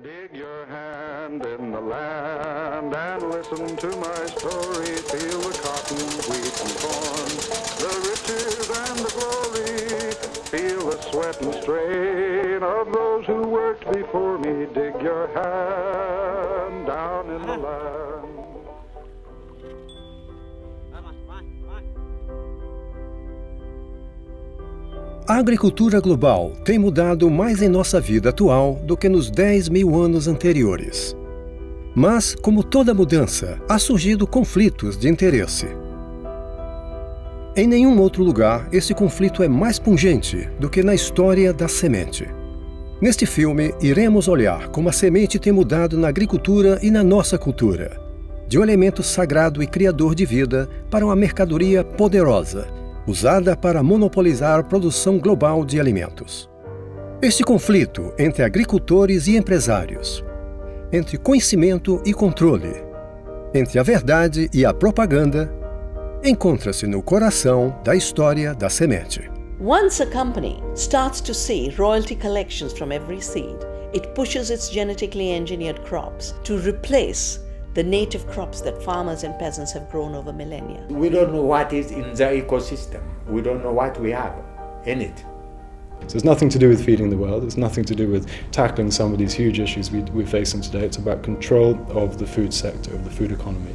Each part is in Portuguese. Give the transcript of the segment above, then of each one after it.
Dig your hand in the land and listen to my story. Feel the cotton, wheat and corn, the riches and the glory. Feel the sweat and strain of those who worked before me. Dig your hand down in the land. A agricultura global tem mudado mais em nossa vida atual do que nos 10.000 anos anteriores. Mas, como toda mudança, há surgido conflitos de interesse. Em nenhum outro lugar, esse conflito é mais pungente do que na história da semente. Neste filme, iremos olhar como a semente tem mudado na agricultura e na nossa cultura, de um elemento sagrado e criador de vida para uma mercadoria poderosa, usada para monopolizar a produção global de alimentos. Este conflito entre agricultores e empresários, entre conhecimento e controle, entre a verdade e a propaganda, encontra-se no coração da história da semente. Once a company starts to see royalty collections from every seed, it pushes its genetically engineered crops to replace the native crops that farmers and peasants have grown over millennia. We don't know what is in the ecosystem. We don't know what we have in it. So it's nothing to do with feeding the world. It's nothing to do with tackling some of these huge issues we're facing today. It's about control of the food sector, of the food economy.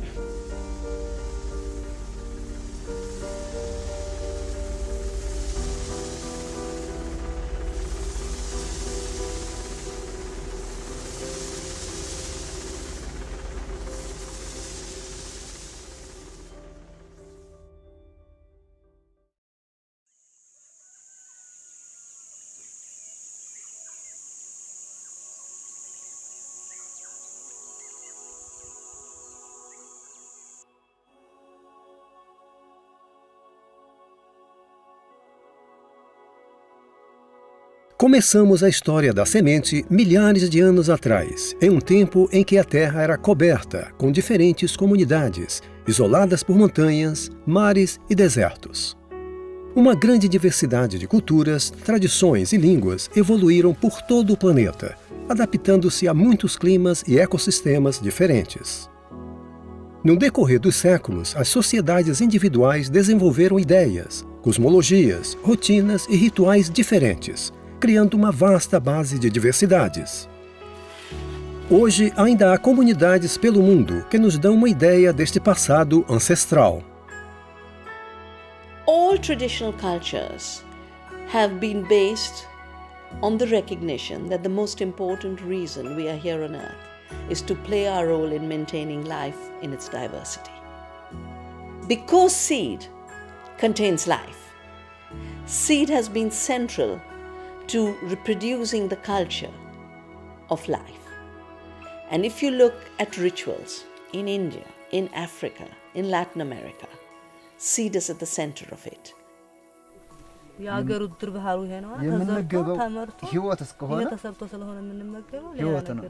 Começamos a história da semente milhares de anos atrás, em um tempo em que a Terra era coberta com diferentes comunidades, isoladas por montanhas, mares e desertos. Uma grande diversidade de culturas, tradições e línguas evoluíram por todo o planeta, adaptando-se a muitos climas e ecossistemas diferentes. No decorrer dos séculos, as sociedades individuais desenvolveram ideias, cosmologias, rotinas e rituais diferentes, criando uma vasta base de diversidades. Hoje, ainda há comunidades pelo mundo que nos dão uma ideia deste passado ancestral. All traditional cultures have been based on the recognition that the most important reason we are here on earth is to play our role in maintaining life in its diversity. Because seed contains life, seed has been central to reproducing the culture of life. And if you look at rituals in India, in Africa, in Latin America, seed is at the center of it. የምንመገበው ህይወት እስከሆነ ህይወት ነው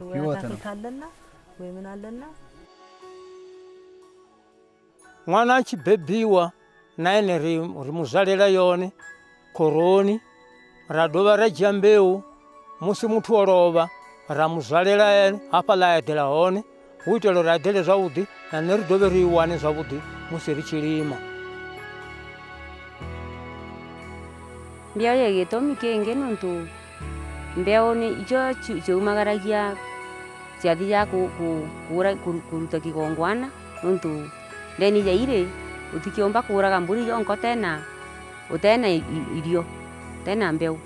mwananchi bebiwa naene rimuzalira yone koroni radova rajya mbeu musi muthu olova ramuzalira ene apa laedela one uitelo radele zaudi na neridove riwane zaudi musi richilima mbeo yegitomi kenge nuntu mbeo ni icho chiumagaragia ciathi ya kuruta kigongwana nuntu ndeni yaire utikiomba kuraga mburi yonko tena utena irio tena mbeu.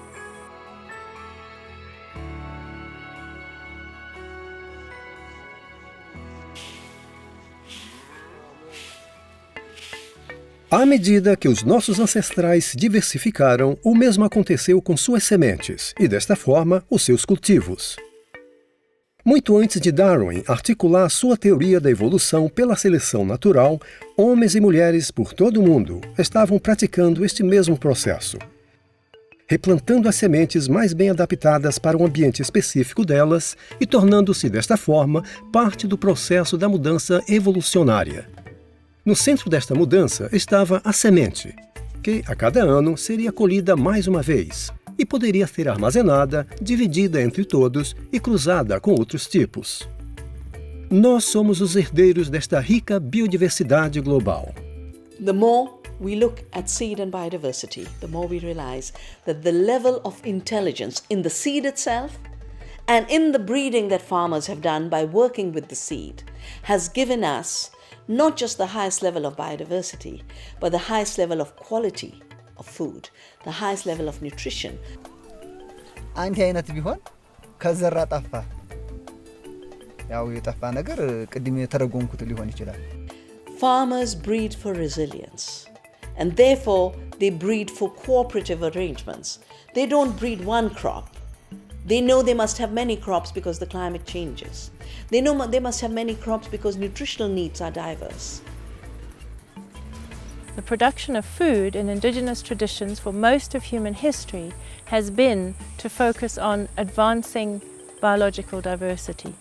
À medida que os nossos ancestrais se diversificaram, o mesmo aconteceu com suas sementes e, desta forma, os seus cultivos. Muito antes de Darwin articular sua teoria da evolução pela seleção natural, homens e mulheres por todo o mundo estavam praticando este mesmo processo, replantando as sementes mais bem adaptadas para o ambiente específico delas e tornando-se, desta forma, parte do processo da mudança evolucionária. No centro desta mudança estava a semente, que, a cada ano, seria colhida mais uma vez, e poderia ser armazenada, dividida entre todos e cruzada com outros tipos. Nós somos os herdeiros desta rica biodiversidade global. The more we look at seed and biodiversity, the more we realize that the level of intelligence in the seed itself and in the breeding that farmers have done by working with the seed has given us not just the highest level of biodiversity, but the highest level of quality of food, the highest level of nutrition. አንድ አይነት ቢሆን ከዘራ ጠፋ ያው የጠፋ ነገር ቅድም የተረጎምኩት ሊሆን ይችላል Farmers breed for resilience, and therefore they breed for cooperative arrangements. They don't breed one crop. They know they must have many crops because the climate changes. They know they must have many crops because nutritional needs are diverse. The production of food in indigenous traditions for most of human history has been to focus on advancing biological diversity.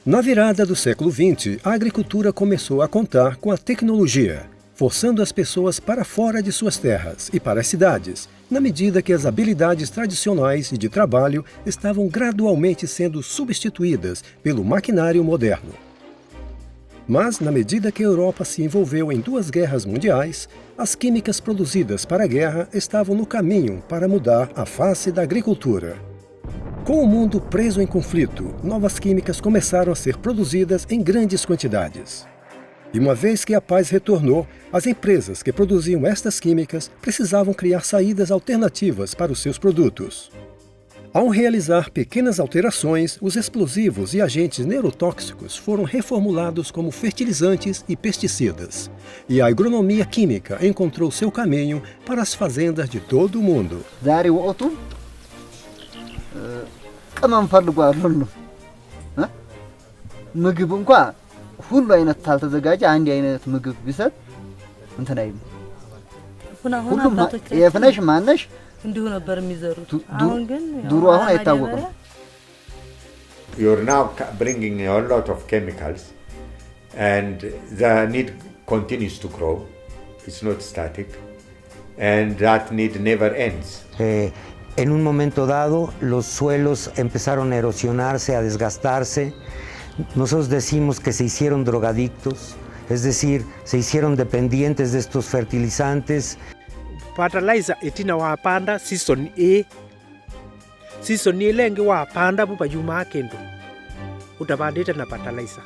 Na virada do século XX, a agricultura começou a contar com a tecnologia, forçando as pessoas para fora de suas terras e para as cidades, na medida que as habilidades tradicionais e de trabalho estavam gradualmente sendo substituídas pelo maquinário moderno. Mas, na medida que a Europa se envolveu em 2 guerras mundiais, as químicas produzidas para a guerra estavam no caminho para mudar a face da agricultura. Com o mundo preso em conflito, novas químicas começaram a ser produzidas em grandes quantidades. E uma vez que a paz retornou, as empresas que produziam estas químicas precisavam criar saídas alternativas para os seus produtos. Ao realizar pequenas alterações, os explosivos e agentes neurotóxicos foram reformulados como fertilizantes e pesticidas. E a agronomia química encontrou seu caminho para as fazendas de todo o mundo. ቅመም ፈልጓል ሁሉ ምግብ እንኳን ሁሉ አይነት ታልተዘጋጀ አንድ አይነት ምግብ ቢሰጥ እንትን አይም ሁሉ የፍነሽ ማነሽ እንዲሁ ነበር የሚዘሩት አሁን ግን ዱሩ አሁን አይታወቅም You're now bringing a lot of chemicals and the need continues to grow. It's not static and that need never ends. En un momento dado, los suelos empezaron a erosionarse, a desgastarse. Nosotros decimos que se hicieron drogadictos, es decir, se hicieron dependientes de estos fertilizantes. Fertilizer etina wapanda season A. Season A lengi wapanda buba yuma kendo. Utabandita na fertilizer.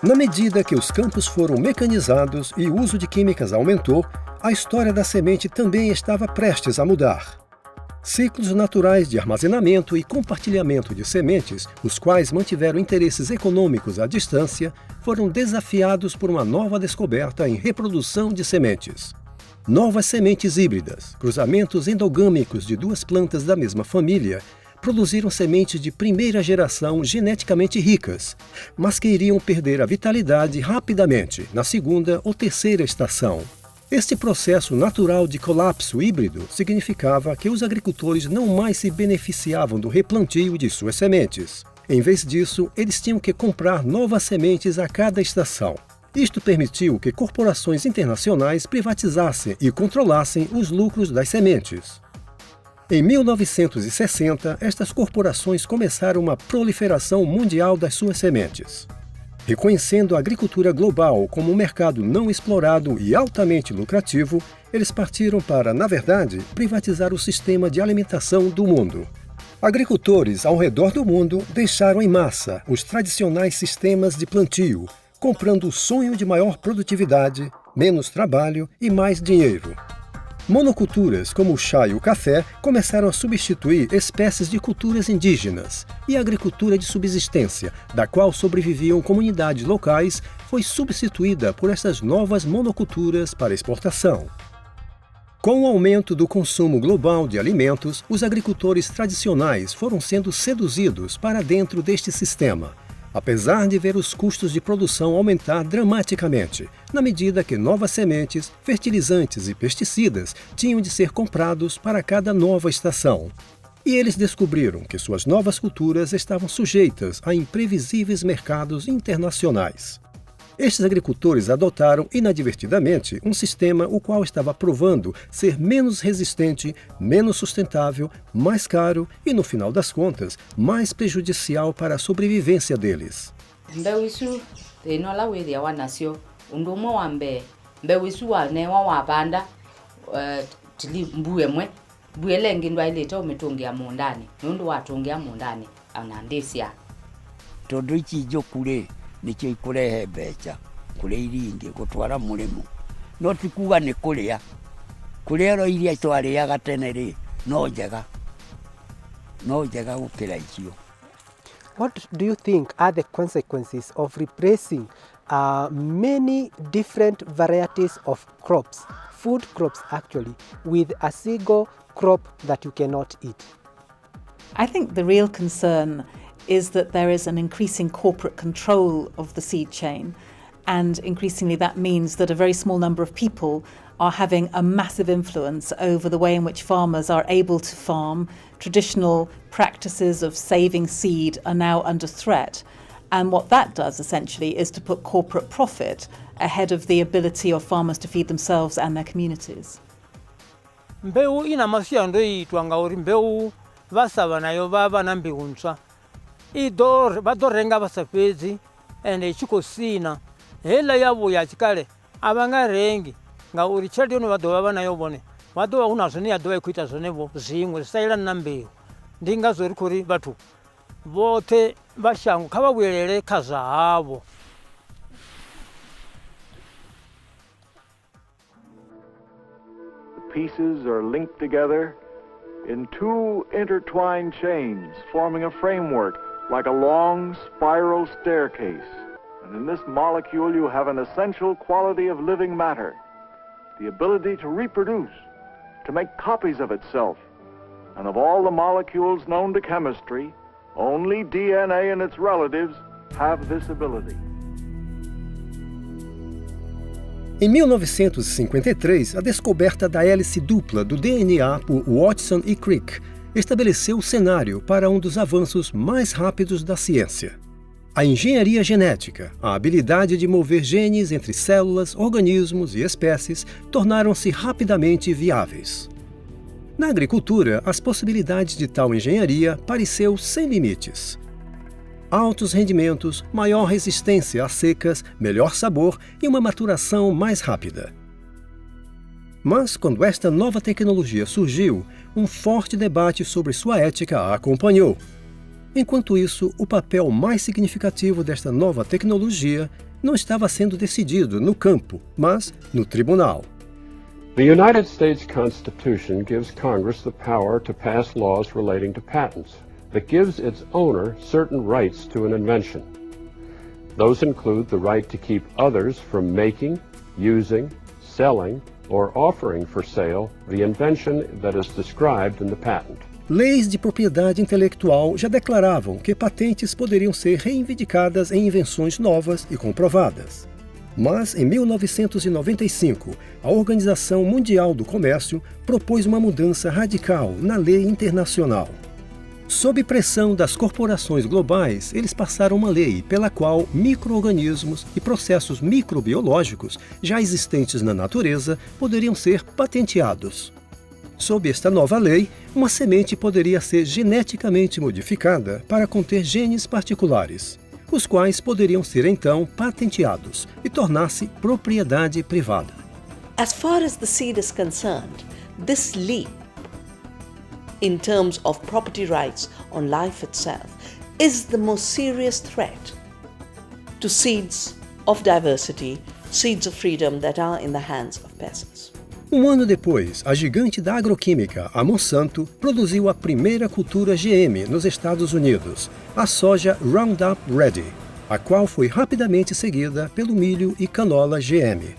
Na medida que os campos foram mecanizados e o uso de químicas aumentou, a história da semente também estava prestes a mudar. Ciclos naturais de armazenamento e compartilhamento de sementes, os quais mantiveram interesses econômicos à distância, foram desafiados por uma nova descoberta em reprodução de sementes. Novas sementes híbridas, cruzamentos endogâmicos de 2 plantas da mesma família, produziram sementes de primeira geração geneticamente ricas, mas que iriam perder a vitalidade rapidamente na segunda ou terceira estação. Este processo natural de colapso híbrido significava que os agricultores não mais se beneficiavam do replantio de suas sementes. Em vez disso, eles tinham que comprar novas sementes a cada estação. Isto permitiu que corporações internacionais privatizassem e controlassem os lucros das sementes. Em 1960, estas corporações começaram uma proliferação mundial das suas sementes. Reconhecendo a agricultura global como um mercado não explorado e altamente lucrativo, eles partiram para, na verdade, privatizar o sistema de alimentação do mundo. Agricultores ao redor do mundo deixaram em massa os tradicionais sistemas de plantio, comprando o sonho de maior produtividade, menos trabalho e mais dinheiro. Monoculturas como o chá e o café começaram a substituir espécies de culturas indígenas, e a agricultura de subsistência, da qual sobreviviam comunidades locais, foi substituída por essas novas monoculturas para exportação. Com o aumento do consumo global de alimentos, os agricultores tradicionais foram sendo seduzidos para dentro deste sistema, apesar de ver os custos de produção aumentar dramaticamente, na medida que novas sementes, fertilizantes e pesticidas tinham de ser comprados para cada nova estação. E eles descobriram que suas novas culturas estavam sujeitas a imprevisíveis mercados internacionais. Estes agricultores adotaram inadvertidamente um sistema o qual estava provando ser menos resistente, menos sustentável, mais caro e, no final das contas, mais prejudicial para a sobrevivência deles. nikyo ikurehe mbeca kuri iringi gutwara murimo no tikuga ni kuria ro iria twariaga tene ri no njega gukira icio. What do you think are the consequences of replacing many different varieties of crops, food crops actually, with a single crop that you cannot eat? I think the real concern is that there is an increasing corporate control of the seed chain, and increasingly that means that a very small number of people are having a massive influence over the way in which farmers are able to farm. Traditional practices of saving seed are now under threat, and what that does essentially is to put corporate profit ahead of the ability of farmers to feed themselves and their communities. Mbeu ina masiyando itwanga uri mbeu vasava nayo vava na mbeu ntswa vadorenga vasapedzi ende chikosina hela yavo yachikale avangarengi ngauri tshelede yone vadova vava nayo vone vadova kuna zvone yadova ikuita zvonevo zvimwe zvisailana na mbeu. Ndingazori kuri vathu vothe vashango kha vavuyelele kha zwa havo. The pieces are linked together in two intertwined chains, forming a framework like a long spiral staircase. And in this molecule you have an essential quality of living matter, the ability to reproduce, to make copies of itself. And of all the molecules known to chemistry, only DNA and its relatives have this ability. Em 1953, a descoberta da hélice dupla do DNA por Watson e Crick estabeleceu o cenário para um dos avanços mais rápidos da ciência. A engenharia genética, a habilidade de mover genes entre células, organismos e espécies, tornaram-se rapidamente viáveis. Na agricultura, as possibilidades de tal engenharia pareciam sem limites. Altos rendimentos, maior resistência a secas, melhor sabor e uma maturação mais rápida. Mas, quando esta nova tecnologia surgiu, um forte debate sobre sua ética a acompanhou. Enquanto isso, o papel mais significativo desta nova tecnologia não estava sendo decidido no campo, mas no tribunal. The United States Constitution gives Congress the power to pass laws relating to patents that gives its owner certain rights to an invention. Those include the right to keep others from making, using, selling, or offering for sale the invention that is described in the patent. Leis de propriedade intelectual já declaravam que patentes poderiam ser reivindicadas em invenções novas e comprovadas. Mas, em 1995, a Organização Mundial do Comércio propôs uma mudança radical na lei internacional. Sob pressão das corporações globais, eles passaram uma lei pela qual micro-organismos e processos microbiológicos já existentes na natureza poderiam ser patenteados. Sob esta nova lei, uma semente poderia ser geneticamente modificada para conter genes particulares, os quais poderiam ser então patenteados e tornar-se propriedade privada. As far as the seed is concerned, this leap in terms of property rights on life itself is the most serious threat to seeds of diversity, seeds of freedom that are in the hands of peasants. Um ano depois, a gigante da agroquímica, a Monsanto, produziu a primeira cultura GM nos Estados Unidos, a soja Roundup Ready, a qual foi rapidamente seguida pelo milho e canola GM.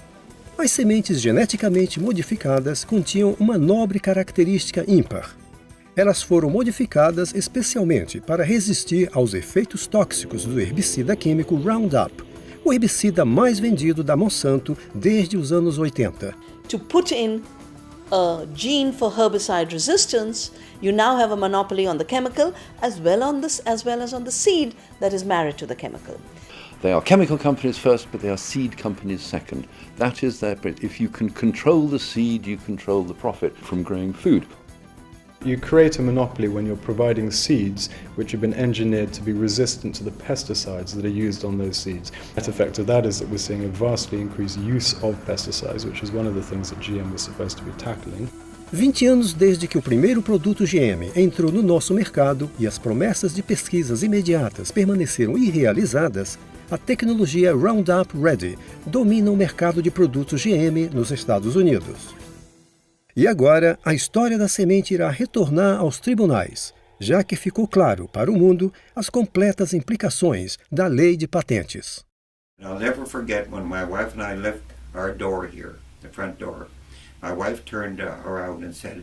As sementes geneticamente modificadas continham uma nobre característica ímpar. Elas foram modificadas especialmente para resistir aos efeitos tóxicos do herbicida químico Roundup, o herbicida mais vendido da Monsanto desde os anos 80. To put in a gene for herbicide resistance, you now have a monopoly on the chemical as well as on the seed that is married to the chemical. They are chemical companies first, but they are seed companies second. That is if you can control the seed, you control the profit from growing food. You create a monopoly when you're providing seeds which have been engineered to be resistant to the pesticides that are used on those seeds. The net effect of that is that we're seeing a vastly increased use of pesticides, which is one of the things that GM was supposed to be tackling. 20 anos desde que o primeiro produto GM entrou no nosso mercado e as promessas de pesquisas imediatas permaneceram irrealizadas, a tecnologia Roundup Ready domina o mercado de produtos GM nos Estados Unidos. E agora, a história da semente irá retornar aos tribunais, já que ficou claro para o mundo as completas implicações da lei de patentes. I'll never forget when my wife and I left our door here, the front door. My wife turned around and said,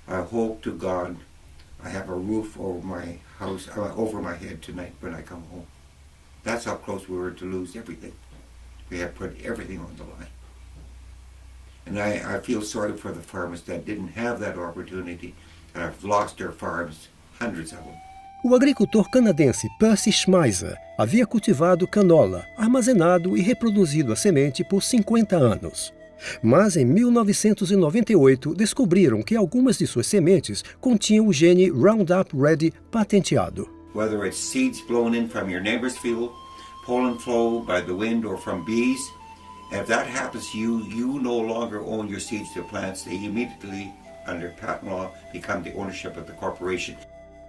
I hope to God I have a roof over my house, over my head tonight when I come home. That's how close we were to lose everything. We had put everything on the line. And I feel sorry for the farmers that didn't have that opportunity and have lost their farms, hundreds of them. O agricultor canadense Percy Schmeiser havia cultivado canola, armazenado e reproduzido a semente por 50 anos. Mas em 1998 descobriram que algumas de suas sementes continham o gene Roundup Ready patenteado. Whether it's seeds blown in from your neighbor's field, pollen flow by the wind or from bees, if that happens to you, you no longer own your seeds to plants. They immediately, under patent law, become the ownership of the corporation.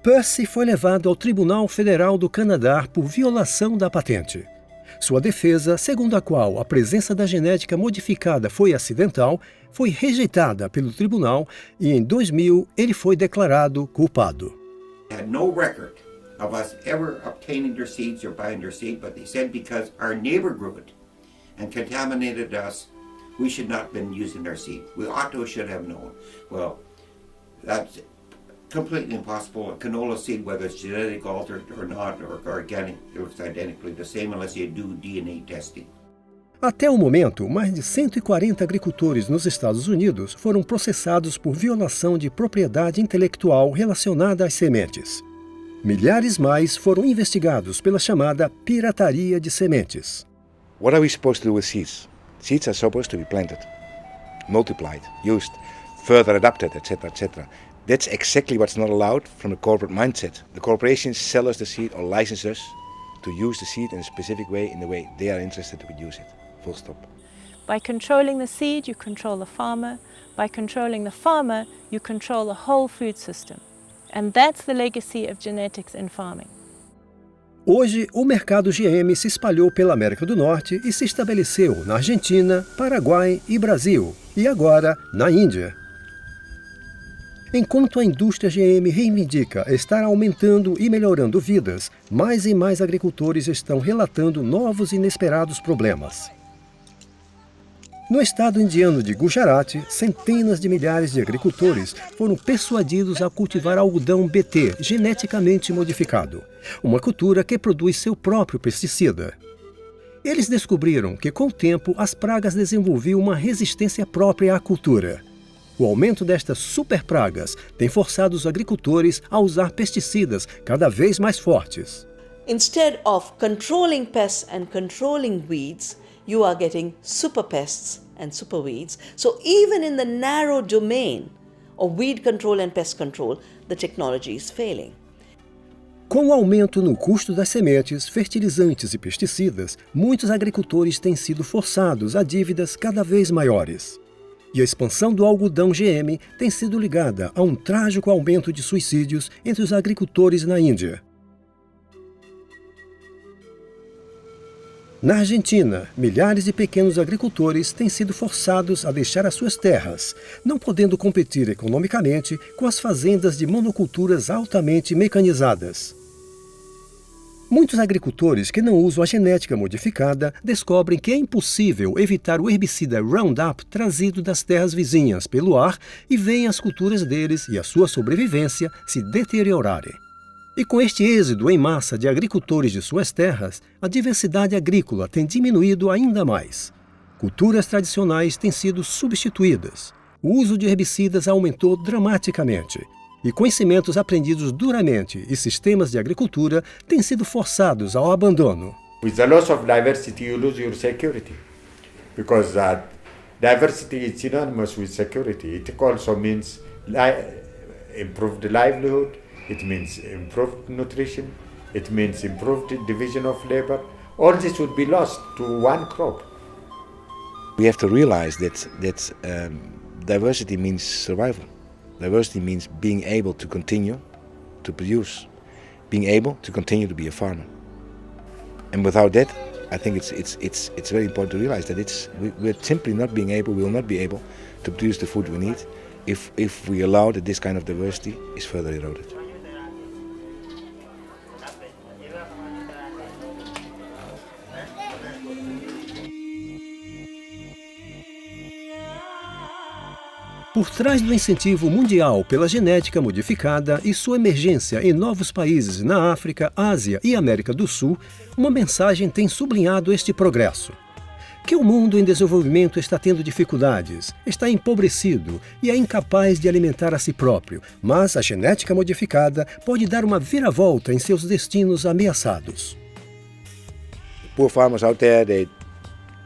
Percy foi levado ao Tribunal Federal do Canadá por violação da patente. Sua defesa, segundo a qual a presença da genética modificada foi acidental, foi rejeitada pelo tribunal e em 2000 ele foi declarado culpado. Had no record of us ever obtaining their seeds or buying their seed, but they said because our neighbor grew it and contaminated us, we should not have been using their seed. We ought to should have known. Well, that's completely impossible. A canola seed, whether it's genetic altered or not, or organic, it looks identically the same unless you do DNA testing. Até o momento, mais de 140 agricultores nos Estados Unidos foram processados por violação de propriedade intelectual relacionada às sementes. Milhares mais foram investigados pela chamada pirataria de sementes. What are we supposed to do with seeds? Seeds are supposed to be planted, multiplied, used, further adapted, etc., etc. That's exactly what's not allowed from the corporate mindset. The corporations sell us the seed or license us to use the seed in a specific way, in the way they are interested to use it. Full stop. By controlling the seed, you control the farmer. By controlling the farmer, you control the whole food system. And that's the legacy of genetics in farming. Hoje, o mercado GM se espalhou pela América do Norte e se estabeleceu na Argentina, Paraguai e Brasil, e agora na Índia. Enquanto a indústria GM reivindica estar aumentando e melhorando vidas, mais e mais agricultores estão relatando novos e inesperados problemas. No estado indiano de Gujarat, centenas de milhares de agricultores foram persuadidos a cultivar algodão BT geneticamente modificado, uma cultura que produz seu próprio pesticida. Eles descobriram que, com o tempo, as pragas desenvolviam uma resistência própria à cultura. O aumento destas superpragas tem forçado os agricultores a usar pesticidas cada vez mais fortes. Instead of controlling pests and controlling weeds, you are getting super pests and super weeds. So even in the narrow domain of weed control and pest control, the technology is failing. Com o aumento no custo das sementes, fertilizantes e pesticidas, muitos agricultores têm sido forçados a dívidas cada vez maiores. E a expansão do algodão GM tem sido ligada a um trágico aumento de suicídios entre os agricultores na Índia. Na Argentina, milhares de pequenos agricultores têm sido forçados a deixar as suas terras, não podendo competir economicamente com as fazendas de monoculturas altamente mecanizadas. Muitos agricultores que não usam a genética modificada descobrem que é impossível evitar o herbicida Roundup trazido das terras vizinhas pelo ar e veem as culturas deles e a sua sobrevivência se deteriorarem. E com este êxodo em massa de agricultores de suas terras, a diversidade agrícola tem diminuído ainda mais. Culturas tradicionais têm sido substituídas. O uso de herbicidas aumentou dramaticamente. E conhecimentos aprendidos duramente e sistemas de agricultura têm sido forçados ao abandono. With the loss of diversity, you lose your security. Because diversity is synonymous with security. It also means improved livelihood. It means improved nutrition, it means improved division of labor. All this would be lost to one crop. We have to realize that diversity means survival. Diversity means being able to continue to produce, being able to continue to be a farmer. And without that, I think it's very important to realize that we're simply not being able, we will not be able to produce the food we need if we allow that this kind of diversity is further eroded. Por trás do incentivo mundial pela genética modificada e sua emergência em novos países na África, Ásia e América do Sul, uma mensagem tem sublinhado este progresso. Que o mundo em desenvolvimento está tendo dificuldades, está empobrecido e é incapaz de alimentar a si próprio, mas a genética modificada pode dar uma viravolta em seus destinos ameaçados. Poor farmers out there,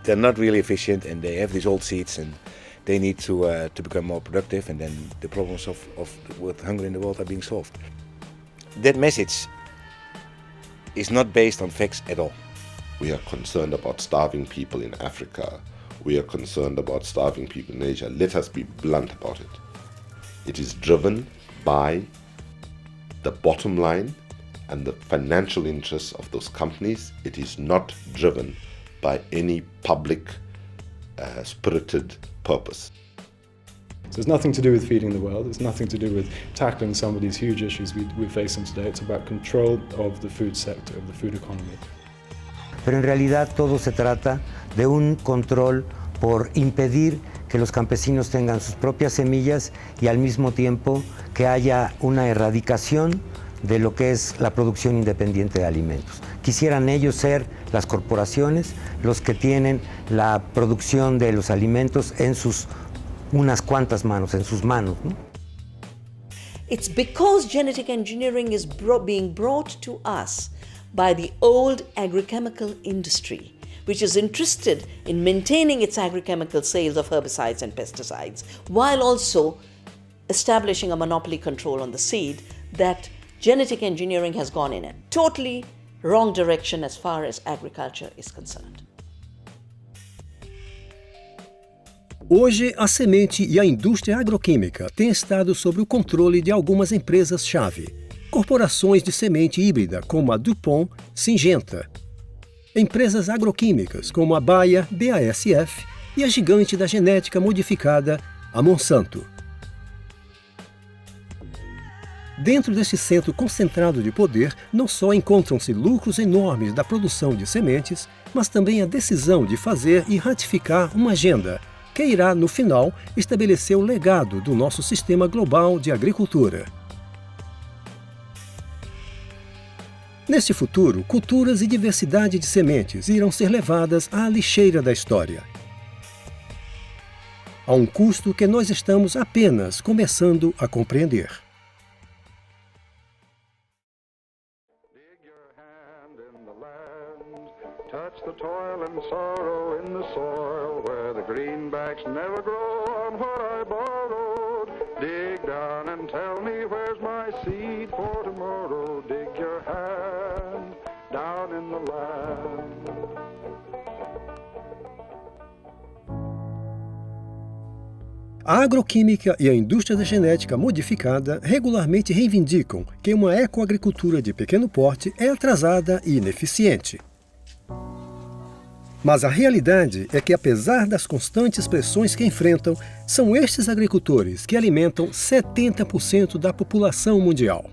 they're not really efficient and they have these old seeds and they need to become more productive, and then the problems with hunger in the world are being solved. That message is not based on facts at all. We are concerned about starving people in Africa. We are concerned about starving people in Asia. Let us be blunt about it. It is driven by the bottom line and the financial interests of those companies. It is not driven by any public spirited purpose. So it's nothing to do with feeding the world, it's nothing to do with tackling some of these huge issues we're facing today. It's about control of the food sector, of the food economy. Pero en realidad todo se trata de un control por impedir que los campesinos tengan sus propias semillas y al mismo tiempo que haya una erradicación de lo que es la producción independiente de alimentos. Quisieran ellos ser las corporaciones los que tienen la producción de los alimentos en sus unas cuantas manos, en sus manos, ¿no? It's because genetic engineering is being brought to us by the old agrochemical industry, which is interested in maintaining its agrochemical sales of herbicides and pesticides, while also establishing a monopoly control on the seed, that genetic engineering has gone in a totally wrong direction as far as agriculture is concerned. Hoje, a semente e a indústria agroquímica têm estado sob o controle de algumas empresas-chave. Corporações de semente híbrida como a DuPont, Syngenta. Empresas agroquímicas como a Bayer, BASF e a gigante da genética modificada, a Monsanto. Dentro deste centro concentrado de poder, não só encontram-se lucros enormes da produção de sementes, mas também a decisão de fazer e ratificar uma agenda que irá, no final, estabelecer o legado do nosso sistema global de agricultura. Neste futuro, culturas e diversidade de sementes irão ser levadas à lixeira da história. A um custo que nós estamos apenas começando a compreender. Touch the toil and sorrow in the soil where the greenbacks never grow on what I borrowed. Dig down and tell me where's my seed for tomorrow. Dig your hand down in the land. A agroquímica e a indústria da genética modificada regularmente reivindicam que uma ecoagricultura de pequeno porte é atrasada e ineficiente. Mas a realidade é que, apesar das constantes pressões que enfrentam, são estes agricultores que alimentam 70% da população mundial.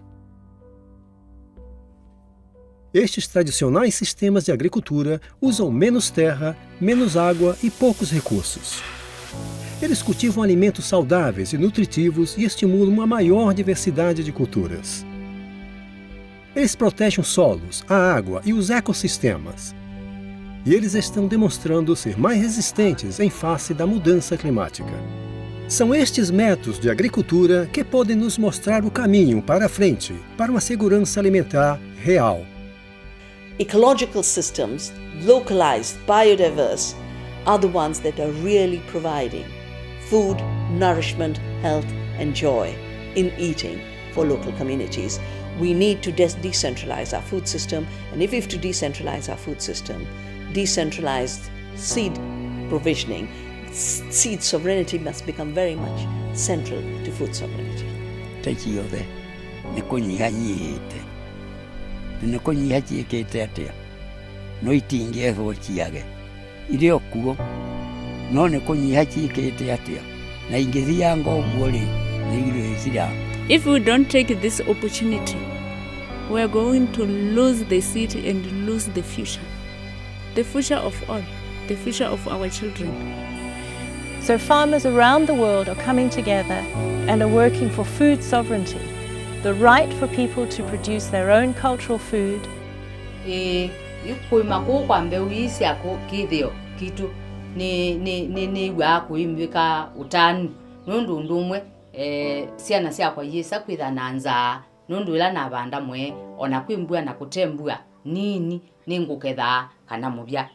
Estes tradicionais sistemas de agricultura usam menos terra, menos água e poucos recursos. Eles cultivam alimentos saudáveis e nutritivos e estimulam uma maior diversidade de culturas. Eles protegem os solos, a água e os ecossistemas. E eles estão demonstrando ser mais resistentes em face da mudança climática. São estes métodos de agricultura que podem nos mostrar o caminho para a frente, para uma segurança alimentar real. Ecological systems, localized, biodiverse, are the ones that are really providing food, nourishment, health, and joy in eating for local communities. We need to decentralize our food system, and if we have to decentralize our food system, decentralized seed provisioning, seed sovereignty must become very much central to food sovereignty. Tekiothe nikunyihanyiite nikunyihakiikite atia no itingethwo ciage iri okuo no nikunyihakiikite atia na ingithianga ũguo rĩ nĩirĩcira. If we don't take this opportunity, we are going to lose the city and lose the future of all, the future of our children. So farmers around the world are coming together and are working for food sovereignty, the right for people to produce their own cultural food. Ikuima kwambe uisia kithio kitu ni wa kuimvika utani nundu ndumwe ciana ciakwa yisa kwitha na nzaa nundu ila na banda mwe ona kwimbua na kutembua nini ninguketha kana mubya.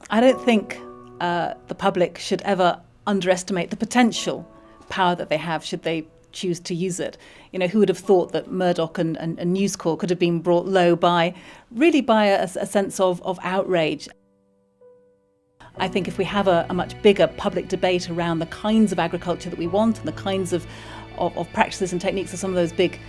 I don't think the public should ever underestimate the potential power that they have should they choose to use it. You know, who would have thought that Murdoch and News Corp could have been brought low by a sense of outrage. I think if we have a much bigger public debate around the kinds of agriculture that we want and the kinds of practices and techniques of some of those big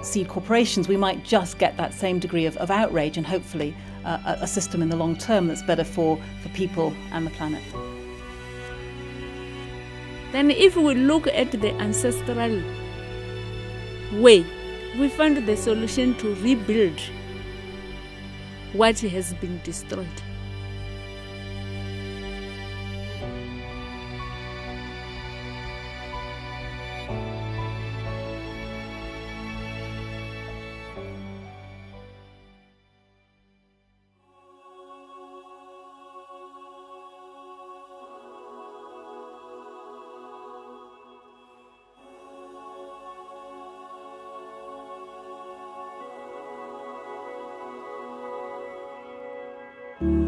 seed corporations, we might just get that same degree of outrage and hopefully a system in the long term that's better for people and the planet. Then if we look at the ancestral way, we find the solution to rebuild what has been destroyed. Thank you.